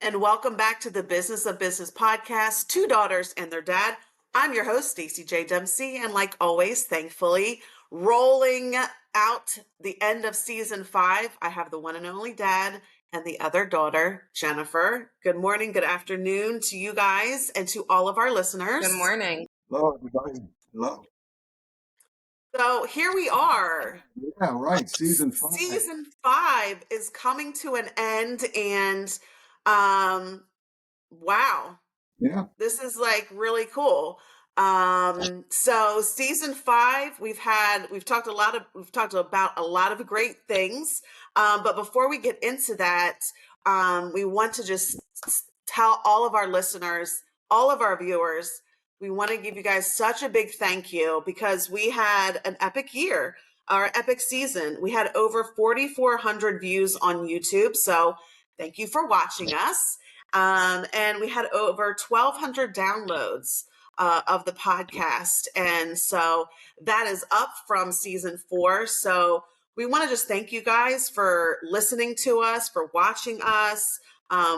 And welcome back to the Business of Business podcast, Two Daughters and Their Dad. I'm your host, Stacey J. Dempsey, and like always, thankfully, rolling out the end of season 5, I have the one and only dad and the other daughter, Jennifer. Good morning, good afternoon to you guys and to all of our listeners. Good morning. Hello, everybody. Hello. So here we are. Yeah, right. Season 5. Season 5 is coming to an end, and wow. Yeah. This is like really cool. So season 5, we've talked about a lot of great things. But before we get into that, we want to just tell all of our listeners, all of our viewers, we want to give you guys such a big thank you because we had an epic year, our epic season. We had over 4,400 views on YouTube. So thank you for watching us. And we had over 1,200 downloads of the podcast. And so that is up from season 4. So we want to just thank you guys for listening to us, for watching us.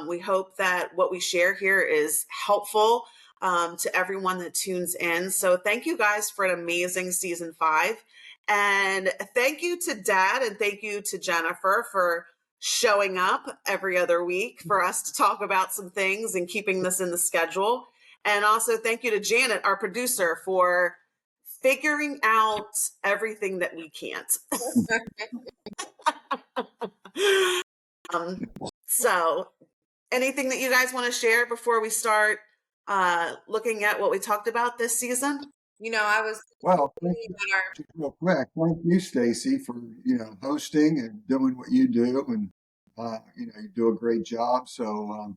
We hope that what we share here is helpful to everyone that tunes in. So thank you guys for an amazing season 5. And thank you to Dad and thank you to Jennifer for showing up every other week for us to talk about some things and keeping this in the schedule. And also thank you to Janet, our producer, for figuring out everything that we can't. So anything that you guys want to share before we start looking at what we talked about this season? I was Well, just real quick, thank you, Stacey, for hosting and doing what you do, and you do a great job. So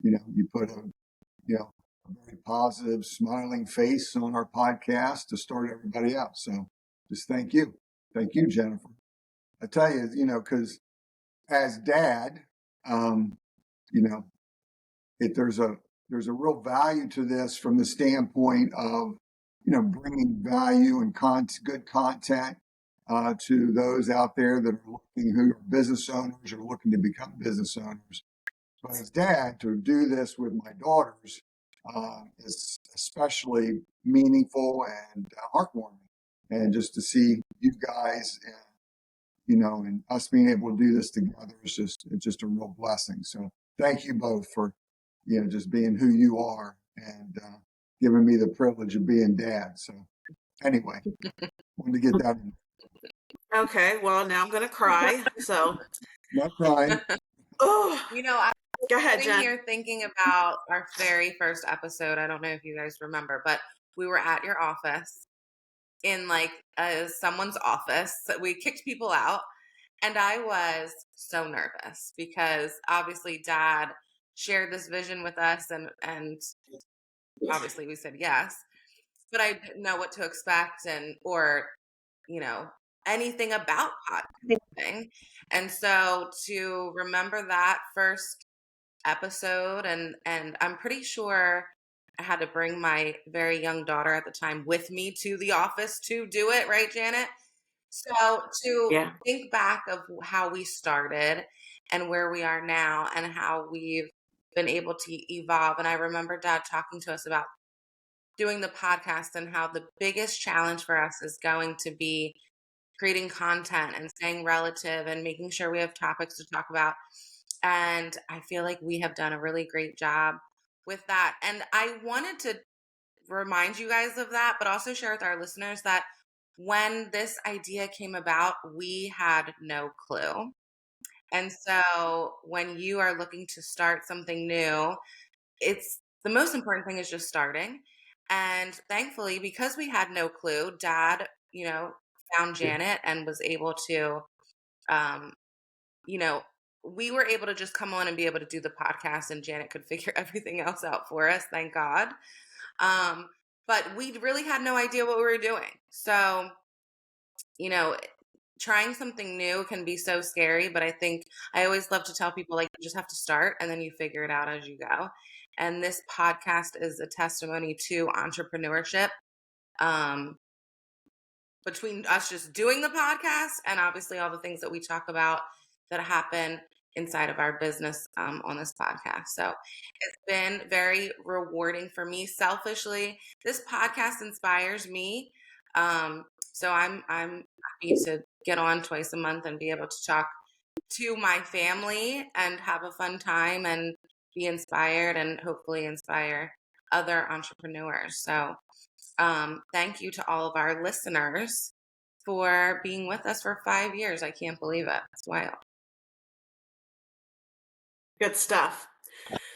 you put a very positive, smiling face on our podcast to start everybody out. So just thank you, Jennifer. I tell you, because as dad, there's a real value to this from the standpoint of bringing value and good content to those out there that are looking, who are business owners or looking to become business owners. But as dad, to do this with my daughters is especially meaningful and heartwarming, and just to see you guys and us being able to do this together is just a real blessing. So thank you both for just being who you are and giving me the privilege of being dad. So anyway, wanted to get that in. Okay, well, now I'm going to cry. So, Not crying. oh, I go was ahead, sitting Jen. here thinking about our very first episode. I don't know if you guys remember, but we were at your office in like someone's office. We kicked people out. And I was so nervous because obviously Dad shared this vision with us and obviously we said yes, but I didn't know what to expect or anything about podcasting. And so to remember that first episode and I'm pretty sure I had to bring my very young daughter at the time with me to the office to do it, right, Janet? So to think back of how we started and where we are now and how we've been able to evolve. And I remember Dad talking to us about doing the podcast and how the biggest challenge for us is going to be creating content and staying relative and making sure we have topics to talk about. And I feel like we have done a really great job with that. And I wanted to remind you guys of that, but also share with our listeners that when this idea came about, we had no clue. And so when you are looking to start something new, it's the most important thing is just starting. And thankfully, because we had no clue, Dad, found Janet and was able to, we were able to just come on and be able to do the podcast, and Janet could figure everything else out for us. Thank God. But we really had no idea what we were doing. So, trying something new can be so scary, but I think I always love to tell people, like, you just have to start and then you figure it out as you go. And this podcast is a testimony to entrepreneurship. Between us just doing the podcast and obviously all the things that we talk about that happen inside of our business on this podcast. So it's been very rewarding for me. Selfishly, this podcast inspires me. So I'm happy to get on twice a month and be able to talk to my family and have a fun time and be inspired and hopefully inspire other entrepreneurs. So thank you to all of our listeners for being with us for 5 years. I can't believe it. It's wild. Good stuff.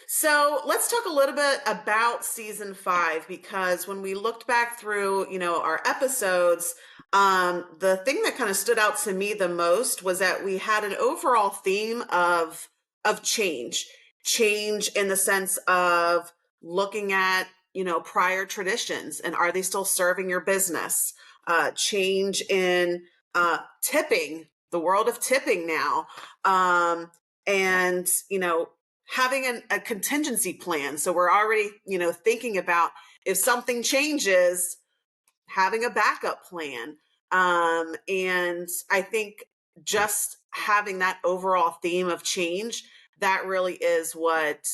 So let's talk a little bit about season 5, because when we looked back through, our episodes, the thing that kind of stood out to me the most was that we had an overall theme of change in the sense of looking at, prior traditions and are they still serving your business? Change in tipping, the world of tipping now, and having a contingency plan. So we're already, thinking about if something changes, having a backup plan. And I think just having that overall theme of change, that really is what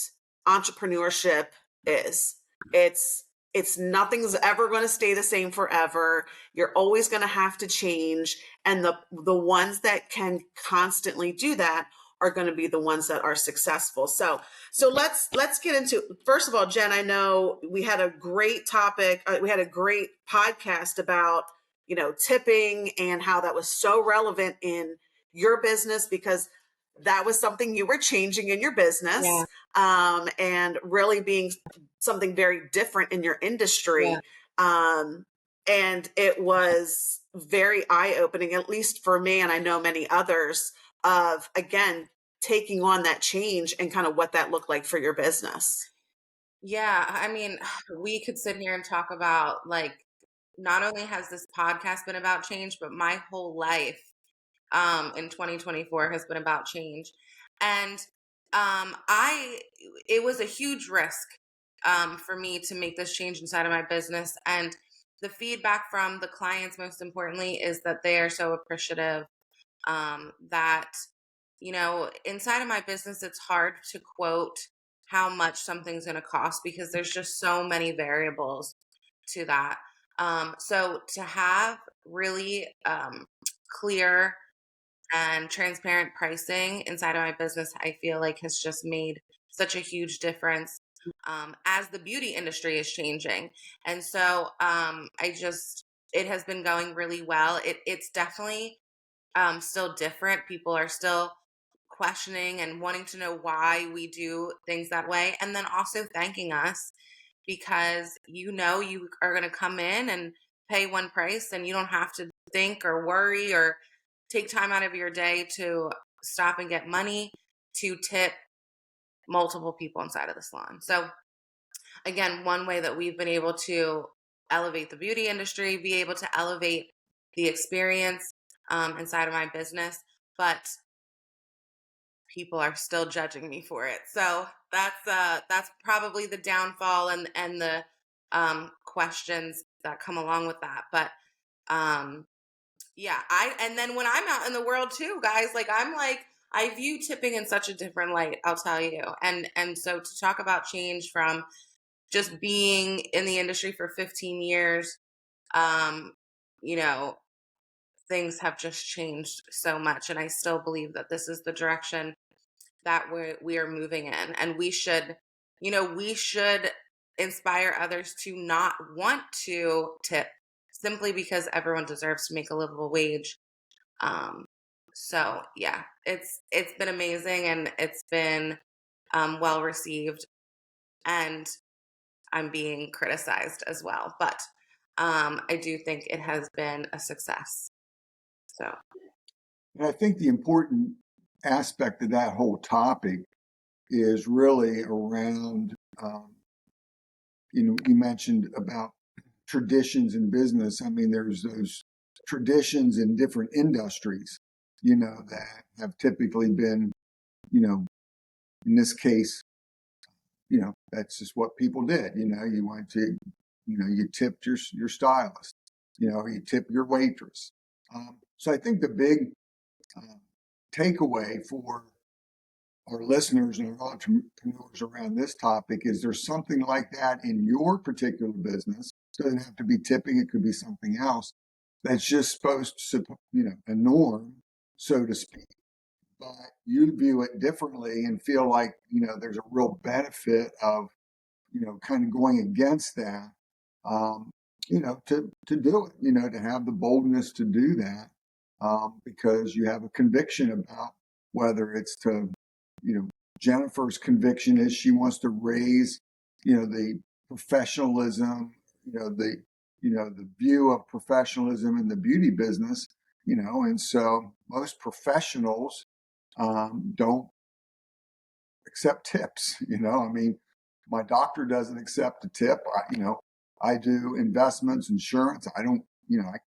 entrepreneurship is. It's it's nothing's ever going to stay the same forever. You're always going to have to change, and the ones that can constantly do that are going to be the ones that are successful. So let's get into, first of all, Jen, I know we had a great topic. We had a great podcast about, tipping and how that was so relevant in your business, because that was something you were changing in your business, Yeah. and really being something very different in your industry. Yeah. And it was very eye-opening, at least for me, and I know many others, of, again, taking on that change and kind of what that looked like for your business. Yeah. I mean, we could sit here and talk about, like, not only has this podcast been about change, but my whole life in 2024 has been about change. And it was a huge risk for me to make this change inside of my business. And the feedback from the clients, most importantly, is that they are so appreciative, that, inside of my business, it's hard to quote how much something's going to cost because there's just so many variables to that. So to have really clear and transparent pricing inside of my business, I feel like has just made such a huge difference, as the beauty industry is changing. And so it has been going really well. It's definitely still different. People are still questioning and wanting to know why we do things that way. And then also thanking us because you are going to come in and pay one price and you don't have to think or worry or take time out of your day to stop and get money to tip multiple people inside of the salon. So again, one way that we've been able to elevate the beauty industry, be able to elevate the experience inside of my business, but people are still judging me for it. So that's probably the downfall and the questions that come along with that. But yeah, and then when I'm out in the world too, guys, I view tipping in such a different light, I'll tell you. And so to talk about change from just being in the industry for 15 years, um, you know, things have just changed so much. And I still believe that this is the direction that we are moving in. And we should inspire others to not want to tip simply because everyone deserves to make a livable wage. So yeah, it's been amazing and it's been well received, and I'm being criticized as well. But I do think it has been a success. So And I think the important aspect of that whole topic is really around, you mentioned about traditions in business. I mean, there's those traditions in different industries, that have typically been, in this case, that's just what people did. You went to, you tipped your stylist, you tip your waitress. So I think the big takeaway for our listeners and our entrepreneurs around this topic, is there something like that in your particular business? It doesn't have to be tipping, it could be something else that's just supposed to, a norm, so to speak. But you view it differently and feel like, there's a real benefit of, kind of going against that, um, to do it, to have the boldness to do that, because you have a conviction about whether it's to, you know, Jennifer's conviction is she wants to raise, the professionalism, the view of professionalism in the beauty business, and so most professionals don't accept tips. I mean, my doctor doesn't accept a tip. I do investments, insurance. I don't, I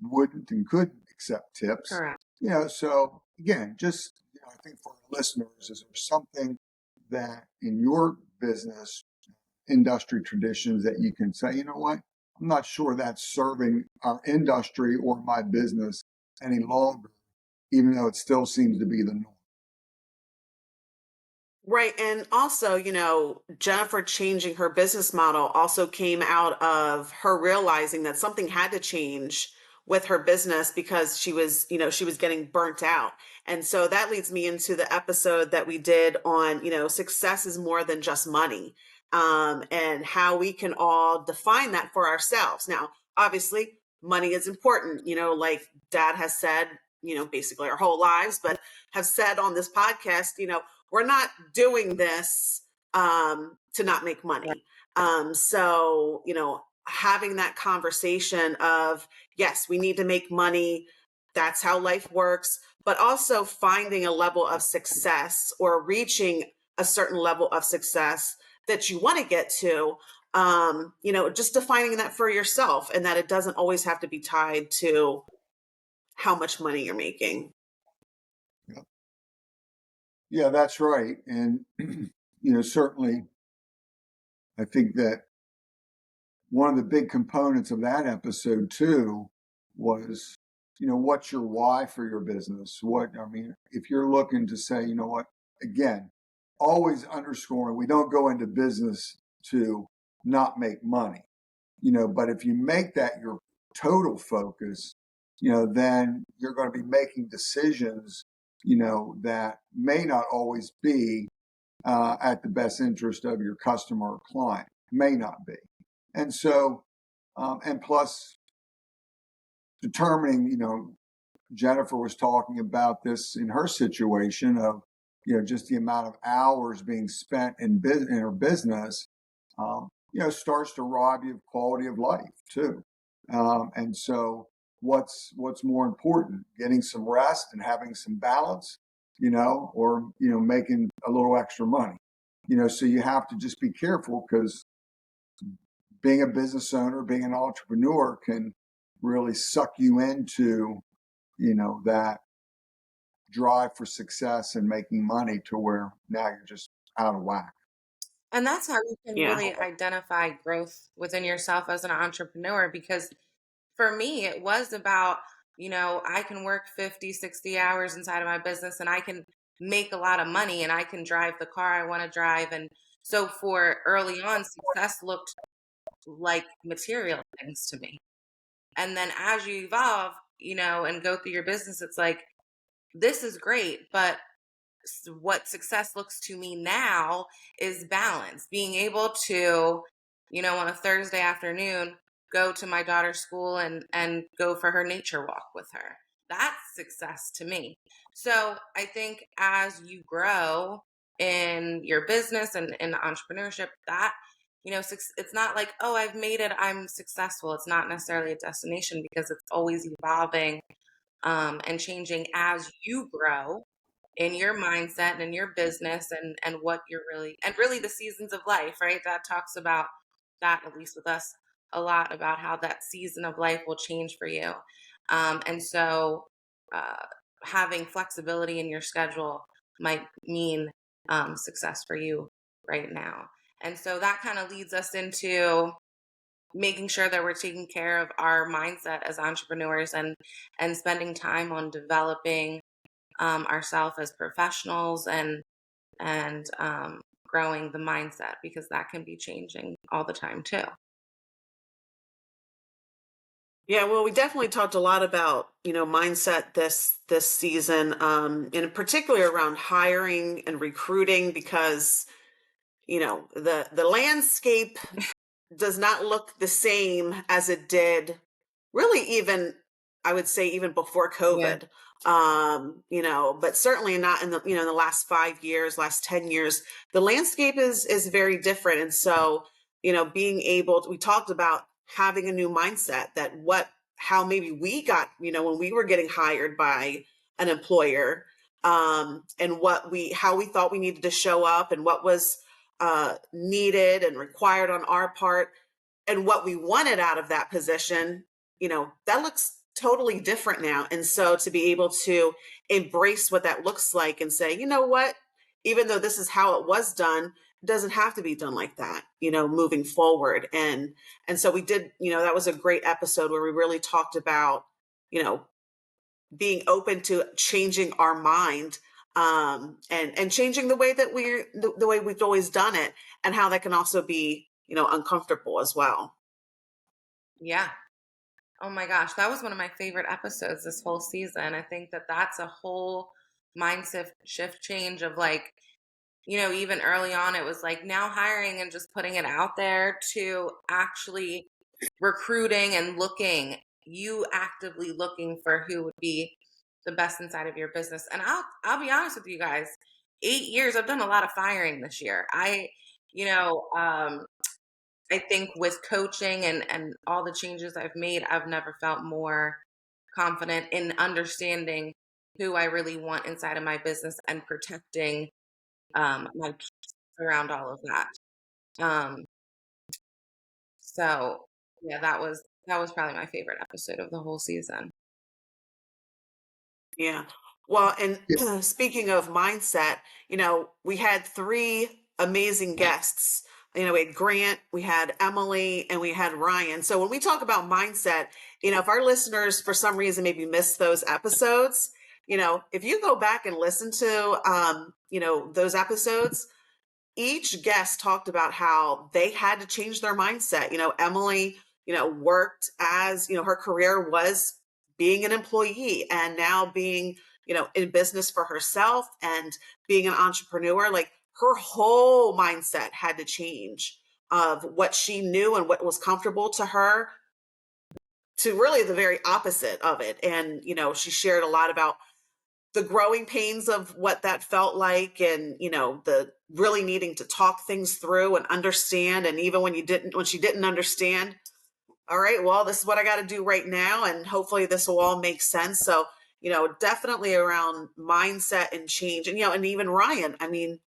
wouldn't and couldn't accept tips. Correct. So again, just, I think for our listeners, is there something that in your business industry traditions that you can say, you know what, I'm not sure that's serving our industry or my business any longer, even though it still seems to be the norm. Right. And also, Jennifer changing her business model also came out of her realizing that something had to change with her business because she was getting burnt out. And so that leads me into the episode that we did on, success is more than just money, and how we can all define that for ourselves. Now, obviously, money is important, like Dad has said, basically our whole lives, but have said on this podcast, we're not doing this to not make Right. money. So, having that conversation of, yes, we need to make money. That's how life works. But also finding a level of success or reaching a certain level of success that you want to get to, just defining that for yourself and that it doesn't always have to be tied to how much money you're making. Yeah, yeah, that's right. And, certainly I think that one of the big components of that episode too was, what's your why for your business? If you're looking to say, what, again, always underscoring, we don't go into business to not make money, but if you make that your total focus, then you're going to be making decisions, that may not always be at the best interest of your customer or client, may not be. And so, and plus determining, Jennifer was talking about this in her situation of, just the amount of hours being spent in her business, starts to rob you of quality of life too. And so what's more important, getting some rest and having some balance, or, making a little extra money, so you have to just be careful because being a business owner, being an entrepreneur can really suck you into, that drive for success and making money to where now you're just out of whack. And that's how you can Yeah. really identify growth within yourself as an entrepreneur. Because for me, it was about, I can work 50, 60 hours inside of my business and I can make a lot of money and I can drive the car I want to drive. And so for early on, success looked like material things to me. And then as you evolve, and go through your business, it's like, this is great, but what success looks to me now is balance, being able to, on a Thursday afternoon, go to my daughter's school and go for her nature walk with her. That's success to me. So I think as you grow in your business and in entrepreneurship, that, it's not like, oh, I've made it, I'm successful. It's not necessarily a destination because it's always evolving and changing as you grow in your mindset and in your business and what you're really the seasons of life, right? That talks about that, at least with us, a lot about how that season of life will change for you. And so uh, having flexibility in your schedule might mean success for you right now. And so that kind of leads us into making sure that we're taking care of our mindset as entrepreneurs and spending time on developing ourselves as professionals and and growing the mindset, because that can be changing all the time too. Yeah, well, we definitely talked a lot about, mindset this season, and particularly around hiring and recruiting because, the landscape does not look the same as it did really even I would say even before Yeah. COVID. But certainly not in the in the last 5 years, last 10 years, the landscape is very different. And so, being able to, we talked about having a new mindset that what how maybe we got, when we were getting hired by an employer, and what we how we thought we needed to show up and what was needed and required on our part and what we wanted out of that position, that looks totally different now. And so to be able to embrace what that looks like and say, you know what, even though this is how it was done, it doesn't have to be done like that, moving forward. And so we did, that was a great episode where we really talked about, you know, being open to changing our mind, and changing the way that the way we've always done it, and how that can also be, uncomfortable as well. Yeah. Oh my gosh, that was one of my favorite episodes this whole season. I think that that's a whole mindset shift change of like, even early on, it was like now hiring and just putting it out there to actually recruiting and looking, you actively looking for who would be the best inside of your business. And I'll be honest with you guys, 8 years, I've done a lot of firing this year. You know, um, I think with coaching and all the changes I've made, I've never felt more confident in understanding who I really want inside of my business and protecting my peace around all of that. Um, so yeah, that was probably my favorite episode of the whole season. Yeah. Well, and Yeah, speaking of mindset, we had three amazing guests. We had Grant, we had Emily, and we had Ryan. So when we talk about mindset, if our listeners for some reason maybe missed those episodes, if you go back and listen to, those episodes, each guest talked about how they had to change their mindset. Emily, worked as, her career was being an employee and now being, in business for herself and being an entrepreneur. Like her whole mindset had to change of what she knew and what was comfortable to her to really the very opposite of it. And, she shared a lot about the growing pains of what that felt like and the really needing to talk things through and understand, and even when she didn't understand, all right, well, this is what I got to do right now and hopefully this will all make sense. So definitely around mindset and change. And and even Ryan, I mean,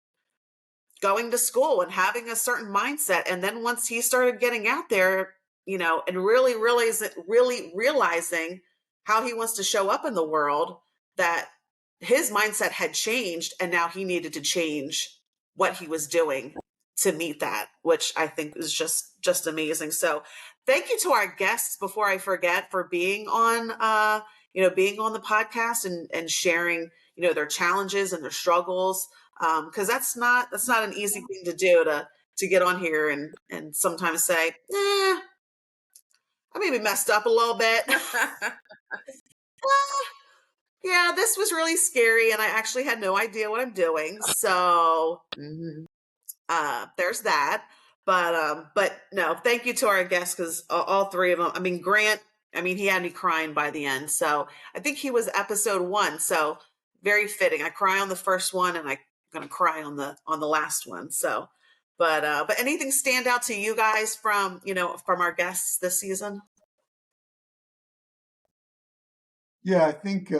going to school and having a certain mindset, and then once he started getting out there, and really realizing how he wants to show up in the world, that his mindset had changed and now he needed to change what he was doing to meet that, which I think is just amazing. So thank you to our guests, before I forget, for being on being on the podcast and sharing their challenges and their struggles, because that's not an easy thing to do, to get on here and sometimes say, I maybe messed up a little bit. Yeah, this was really scary and I actually had no idea what I'm doing. So Hmm. there's that. But no, thank you to our guests, because all three of them, I mean, Grant, I mean, he had me crying by the end. So I think he was episode one. So very fitting. I cry on the first one and I'm gonna cry on the last one. So but anything stand out to you guys from, from our guests this season? yeah, I think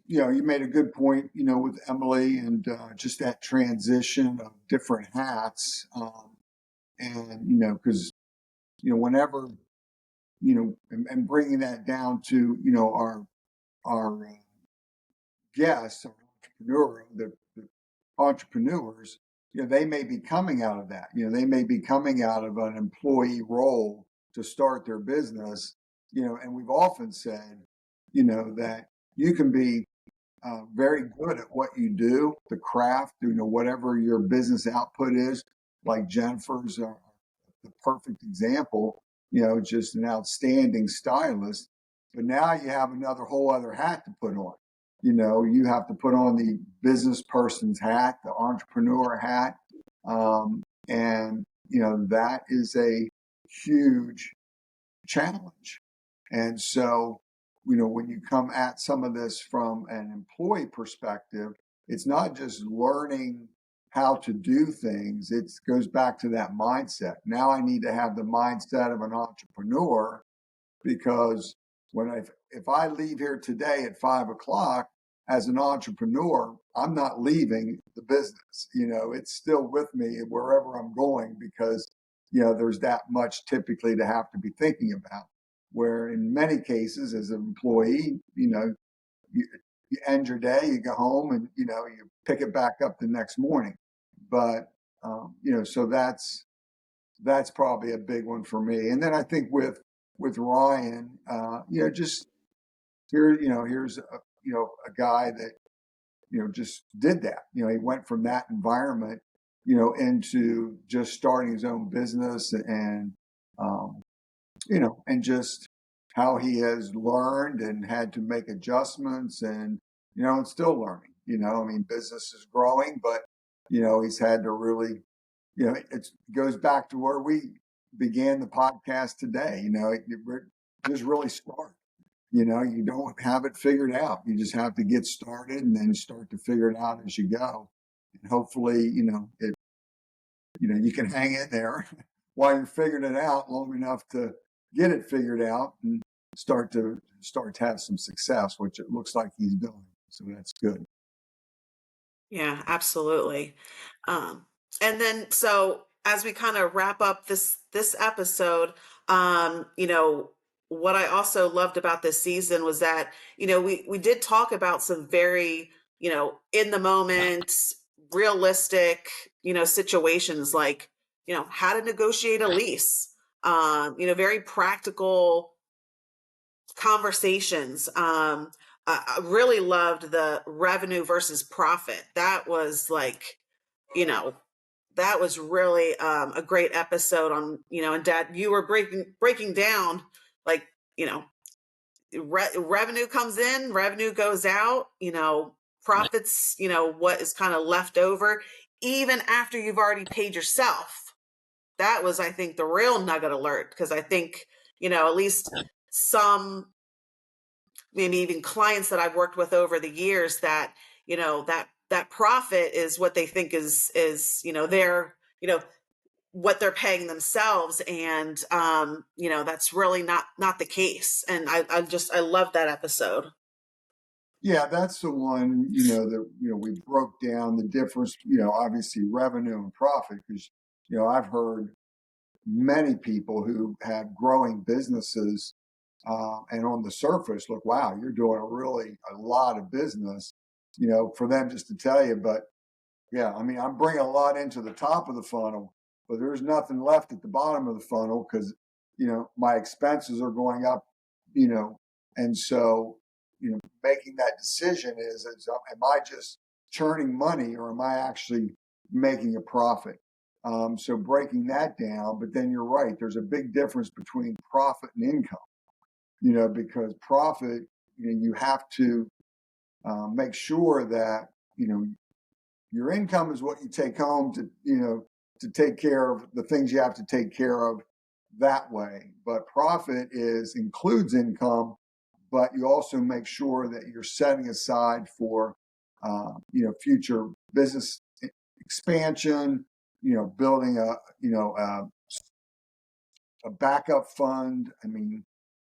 you made a good point. With Emily and just that transition of different hats, and because whenever and bringing that down to our guests, our the entrepreneurs, they may be coming out of that. They may be coming out of an employee role to start their business. And we've often said, that you can be very good at what you do, the craft, whatever your business output is. Like Jennifer's the perfect example, just an outstanding stylist. But now you have another whole other hat to put on. You have to put on the business person's hat, the entrepreneur hat. And, that is a huge challenge. And so, when you come at some of this from an employee perspective, it's not just learning how to do things. It goes back to that mindset. Now I need to have the mindset of an entrepreneur, because if I leave here today at 5 o'clock as an entrepreneur, I'm not leaving the business. It's still with me wherever I'm going, because there's that much typically to have to be thinking about. Where in many cases, as an employee, you, you end your day, you go home, and you pick it back up the next morning. But so that's probably a big one for me. And then I think with Ryan, just here's a guy that just did that. He went from that environment, into just starting his own business, and and just how he has learned and had to make adjustments, and still learning. I mean, business is growing, but he's had to really, it goes back to where we began the podcast today. Just really start. You don't have it figured out. You just have to get started and then start to figure it out as you go. And hopefully, you can hang in there while you're figuring it out long enough to get it figured out and start to have some success, which it looks like he's doing. So that's good. Yeah, absolutely. Um, and then so as we kind of wrap up this episode, what I also loved about this season was that, we did talk about some very, in the moment, realistic, situations like, how to negotiate a lease, very practical conversations. I really loved the revenue versus profit. That was like, you know, that was really a great episode on, and Dad, you were breaking down like, revenue comes in, revenue goes out, profits, what is kind of left over, even after you've already paid yourself. That was, I think, the real nugget alert, because I think, at least some, maybe even clients that I've worked with over the years, that that profit is what they think is their what they're paying themselves, and that's really not the case. And I love that episode. Yeah, that's the one, that, we broke down the difference, obviously revenue and profit, because, I've heard many people who have growing businesses, and on the surface look, wow, you're doing a lot of business, for them just to tell you. But yeah, I mean, I'm bringing a lot into the top of the funnel, but there's nothing left at the bottom of the funnel, because, my expenses are going up, you know, and so, making that decision is am I just churning money, or am I actually making a profit? So breaking that down, but then you're right. There's a big difference between profit and income, because profit, you have to make sure that, your income is what you take home to, to take care of the things you have to take care of that way. But profit includes income, but you also make sure that you're setting aside for, future business expansion, building a backup fund. I mean,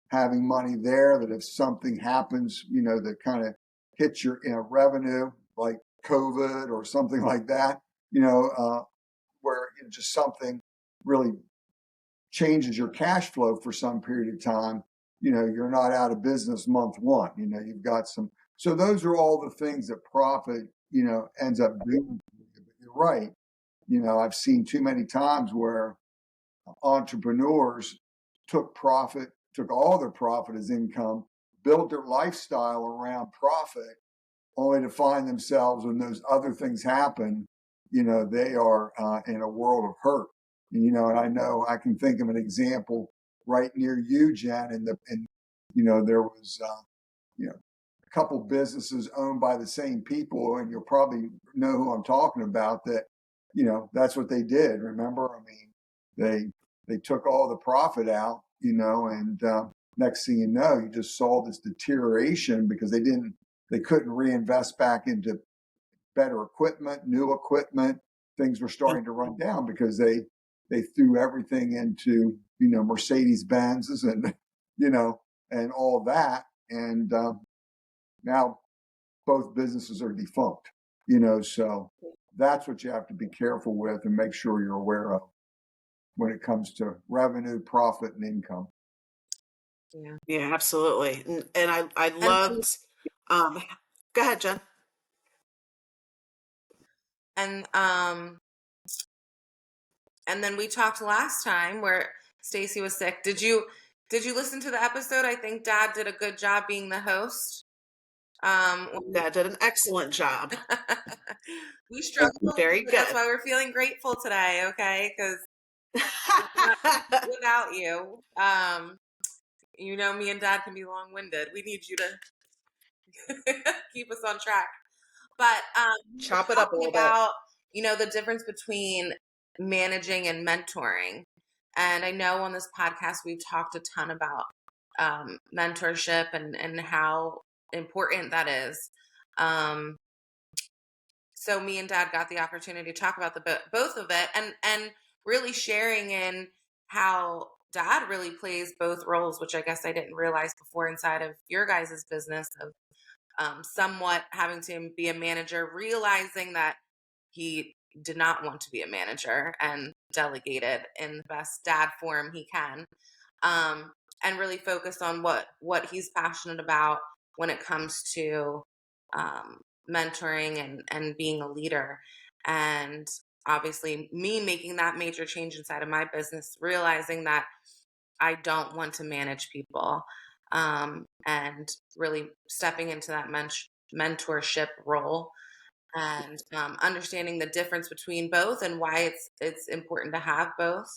having money there that if something happens, that kind of hits your revenue, like COVID or something like that, where just something really changes your cash flow for some period of time, you're not out of business month one, you've got some. So those are all the things that profit, ends up doing. But you're right. I've seen too many times where entrepreneurs took all their profit as income, built their lifestyle around profit, only to find themselves when those other things happen, they are in a world of hurt. And I know I can think of an example right near you, Jen, and there was a couple businesses owned by the same people, and you'll probably know who I'm talking about. That's what they did. Remember, I mean, they took all the profit out, and next thing you know, you just saw this deterioration because they couldn't reinvest back into better equipment, new equipment. Things were starting to run down because they threw everything into Mercedes Benzes and and all that, and now both businesses are defunct. So that's what you have to be careful with and make sure you're aware of when it comes to revenue, profit, and income. Yeah, absolutely. And I And loved, um, go ahead, Jen. and and then we talked last time where Stacy was sick. Did you listen to the episode? I think Dad did a good job being the host. Dad did an excellent job. We struggled, Very but that's good. why we're feeling grateful today, okay? Because without you, me and Dad can be long-winded. We need you to keep us on track. But we were Chop it up a talking little bit. about, the difference between managing and mentoring. And I know on this podcast, we've talked a ton about mentorship and how important that is. So me and Dad got the opportunity to talk about both of it and really sharing in how Dad really plays both roles, which I guess I didn't realize before inside of your guys' business of somewhat having to be a manager, realizing that he did not want to be a manager and delegated in the best dad form he can, and really focus on what he's passionate about when it comes to mentoring and being a leader. And obviously, me making that major change inside of my business, realizing that I don't want to manage people, and really stepping into that mentorship role and understanding the difference between both and why it's important to have both.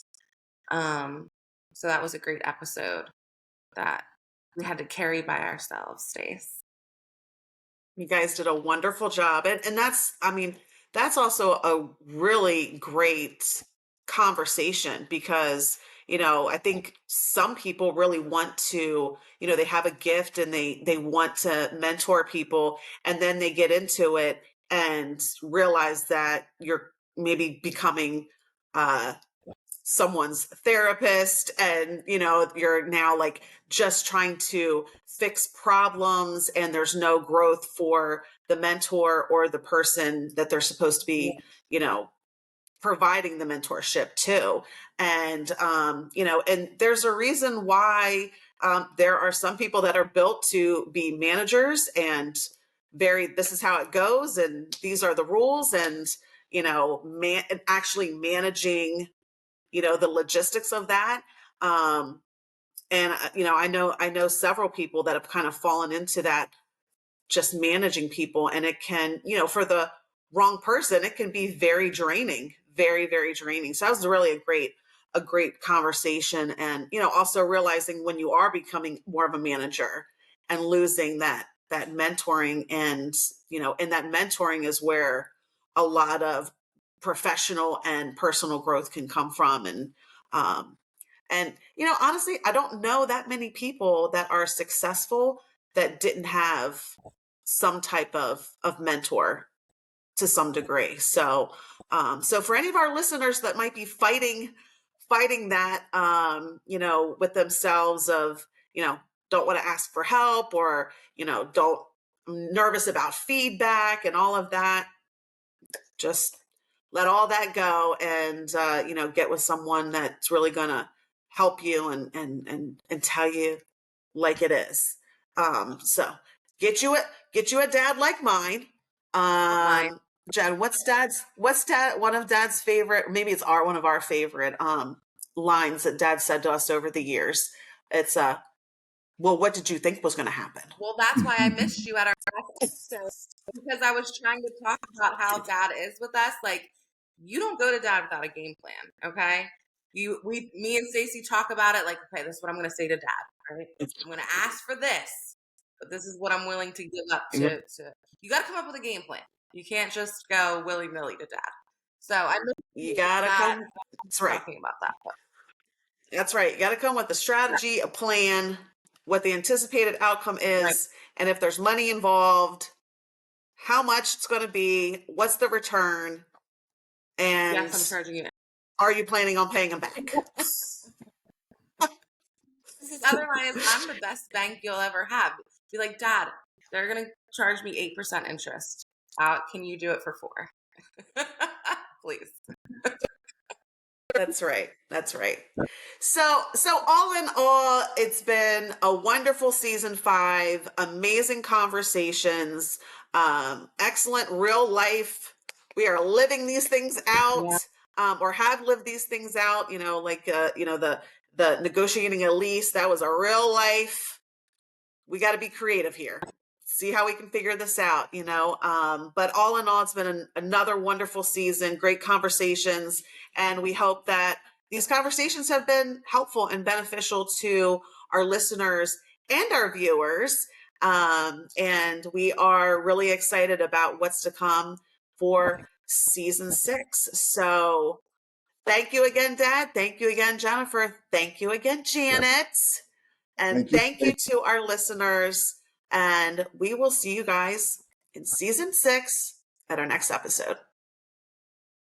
So that was a great episode that we had to carry by ourselves, Stace. You guys did a wonderful job. And that's, I mean, that's also a really great conversation because, I think some people really want to, they have a gift and they want to mentor people, and then they get into it and realize that you're maybe becoming uh someone's therapist, and you're now like just trying to fix problems, and there's no growth for the mentor or the person that they're supposed to be providing the mentorship to. And and there's a reason why there are some people that are built to be managers, and this is how it goes, and these are the rules, and actually managing the logistics of that. And I know several people that have kind of fallen into that, just managing people, and it can, for the wrong person, it can be very draining, very, very draining. So that was really a great conversation. And also realizing when you are becoming more of a manager and losing that mentoring, and that mentoring is where a lot of professional and personal growth can come from. And honestly, I don't know that many people that are successful that didn't have some type of mentor to some degree. So for any of our listeners that might be fighting that, with themselves of, don't want to ask for help, or, don't nervous about feedback and all of that, just let all that go, and get with someone that's really gonna help you and tell you like it is. So get you a dad like mine. Mine. Jen, what's one of dad's favorite, maybe it's one of our favorite lines that dad said to us over the years. It's Well, what did you think was going to happen? Well, that's why I missed you at our episode, because I was trying to talk about how dad is with us. Like, you don't go to dad without a game plan, okay? Me and Stacey talk about it. Like, okay, this is what I'm going to say to dad. Right? I'm going to ask for this, but this is what I'm willing to give up to. You got to come up with a game plan. You can't just go willy nilly to dad. So I missed You gotta that. come. That's right. Talking about that. That's right. You got to come with a strategy, a plan, what the anticipated outcome is, Right. and if there's money involved, how much it's going to be, what's the return, and Yes, I'm charging you. are you planning on paying them back? This other line is, I'm the best bank you'll ever have. Be like, Dad, they're going to charge me 8% interest. Can you do it for 4? Please. That's right. That's right. So all in all, it's been a wonderful season 5, amazing conversations, excellent real life. We are living these things out, or have lived these things out, like, the negotiating a lease, that was a real life. We got to be creative here. See how we can figure this out, but all in all, it's been another wonderful season, great conversations. And we hope that these conversations have been helpful and beneficial to our listeners and our viewers. And we are really excited about what's to come for season 6. So thank you again, Dad. Thank you again, Jennifer. Thank you again, Janet. And thank you to our listeners. And we will see you guys in season 6 at our next episode.